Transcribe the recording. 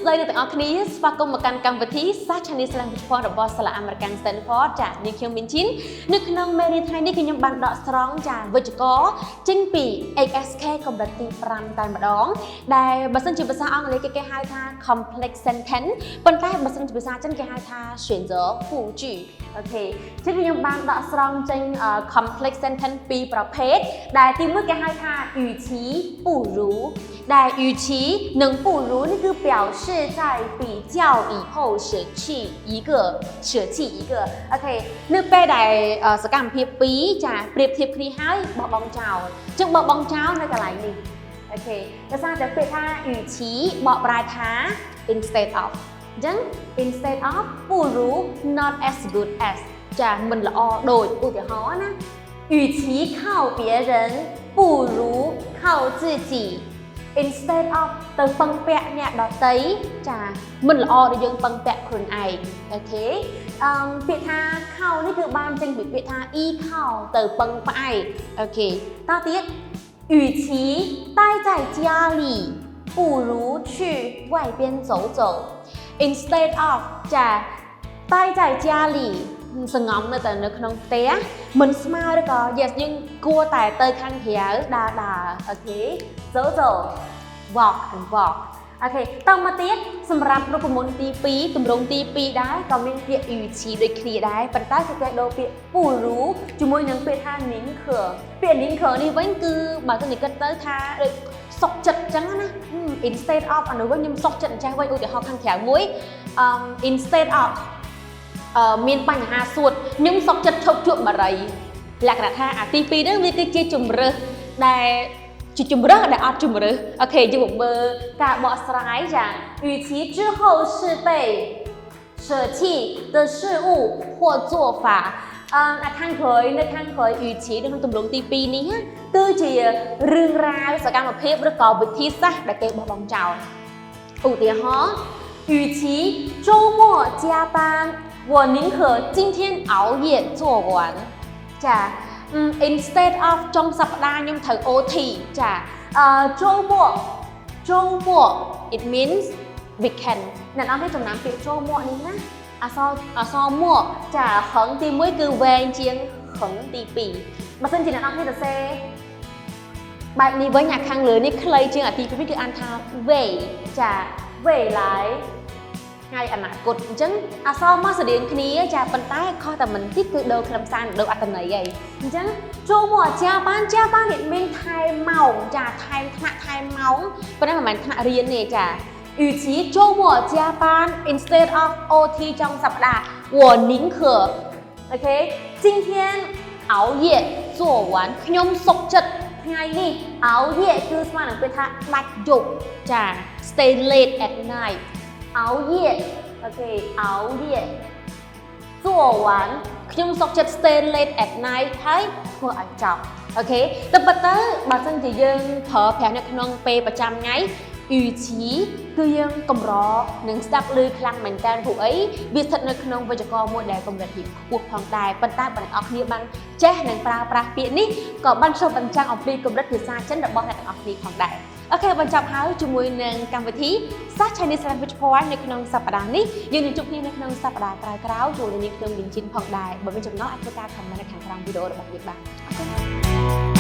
ស្ដីអ្នកទាំងអស់គ្នាស្វាគមន៍មកកាន់កម្មវិធីសាស្ត្រ Chinese Language Point របស់សាលាអាមេរិក Stanford ចានាងខ្ញុំមីនជីននៅក្នុងមេរៀនថ្ងៃនេះគឺខ្ញុំបានដកស្រង់ចាវិជ្ជករចេញពី HSK កម្រិតទី5តែម្ដងដែលបើសិនជាភាសាអង់គ្លេសគេហៅថា complex sentence ប៉ុន្តែបើសិនជាភាសាចិនគេហៅថា选择复句អូខេចឹងខ្ញុំបានដកស្រង់ចេញ complex sentence ពីរប្រភេទដែលទីមួយគេហៅថា语气不如ដែល语气និង不如នេះគឺ表示在比较以后舍弃一个អូខេនៅពេលដែលសកម្មភាពពីរចាប្រៀបធៀបគ្នាហើយបោះបង់ចោលចឹងបោះបង់ចោលនៅកន្លែងនេះអូខេដោយសារតែពាក្យថា语气បកប្រែថា instead of ចឹង instead of 不如 not as good as ចាមិនល្អដូចឧទាហរណ៍ណា与其靠别人不如靠自己 instead of ទៅពឹងពាក់អ្នកដទៃចាមិនល្អដូចយើងពឹងពាក់ខ្លួនឯងអូខេពាក្យថាខោនេះគឺបានចេញពីពាក្យថា e ខោទៅពឹងផ្អែកអូខេតទៀត与其待在家里不如去外边走走 instead of ចា待在家里សងំនៅតែនៅក្នុងផ្ទះមិនស្មើឬក៏ yes យើងគួរតែទៅខាងក្រៅដើរអូខេ 走 walk and walk អូខេតមកទៀតសម្រាប់រូបមន្តទី2ទម្រង់ទី2ដែរក៏មានពាក្យ语气ដូចគ្នាដែរប៉ុន្តែគេដូរពាក្យ不如ជាមួយនឹងពាក្យថា宁可ពាក្យ宁可នេះវិញគឺបើទៅនិយាយទៅថាដូចសុខចិត្តអញ្ចឹងណា instead of អានោះវិញខ្ញុំសុខចិត្តអញ្ចឹងវិញឧទាហរណ៍ខាងក្រៅមួយinstead of មានបញ្ហាសួតខ្ញុំសុខចិត្តឈប់ជួបបារីលក្ខណៈថាអាទី2ហ្នឹងវាគឺជាជំរើសដែលជាជំរើសដែលអត់ជំរើសអូខេយើងមកមើលការបកស្រាយចា与其之后是被舍弃的事物或做法ខាងក្រោយនៅខាងក្រោយ与其ក្នុងទម្រង់ទី2នេះគឺជារឿងរ៉ាវសកម្មភាពឬក៏វិធីសាស្ត្រដែលគេបោះបង់ចោលឧទាហរណ៍与其周末加班我宁可今天熬夜做完ចាinstead of ចុងសប្តាហ៍ខ្ញុំត្រូវ OT ចា周末 it means weekend អ្នកនរនេះចំណាំពាក្យ周末នេះណាអសមួកចាហឹងទី1គឺវែងជាងហឹងទី2បើសិនជាអ្នកនរនេះសរសេរបែបនេះវិញអាខាងលើនេះខ្លីជាងអាទី2គឺអានថាវេចាវេឡាយថ្ងៃអនាគតអញ្ចឹងអសមកស្តៀងគ្នាចាប៉ុន្តែខុសតែមិនតិចគឺដូរខ្លឹមសារដូរអត្ថន័យហីអញ្ចឹងចូលមកជាបាននេះមានថែមម៉ោងចាថែមថ្នាក់ថែមម៉ោងប៉ុន្តែមិនមែនថ្នាក់រៀនទេចា与其周末加班 instead of OT ចុងសប្តាហ៍我宁可 OK 今天熬夜做完ខ្ញុំសុខចិត្តថ្ងៃនេះ熬夜គឺស្មើនឹងពាក្យថាដាច់យប់ចា stay late at night熬夜អូខេ熬夜做完ខ្ញុំសុខចិត្ត stay late at night ហើយធ្វើឲ្យចប់អូខេតែប៉ុន្តែបើសិនជាយើងប្រើប្រាស់នៅក្នុងពេលប្រចាំថ្ងៃ与其គឺយើងកម្រនឹងស្ដាប់ឮខ្លាំងមែនតើព្រោះអីវាស្ថិតនៅក្នុងវេយ្យាករណ៍មួយដែលកម្រិតខ្ពស់ផងដែរប៉ុន្តែបើអ្នកនរគ្នាបានចេះនិងប្រើប្រាស់ពាក្យនេះក៏បានឆ្លុះបញ្ចាំងអំពីកម្រិតភាសាចិនរបស់អ្នកទាំងអស់គ្នាផងដែរអូខេបញ្ចប់ហើយជាមួយនឹងកម្មវិធីសាស្ត្រ Chinese Language Point នៅក្នុងសប្តាហ៍នេះយើងនឹងជួបគ្នានៅក្នុងសប្តាហ៍ក្រោយៗជួយនាងខ្ញុំលីនជីនផងដែរបើមានចំណុចអាចធ្វើការ comment នៅខាងក្រោមវីដេអូរបស់យើងបានអរគុណ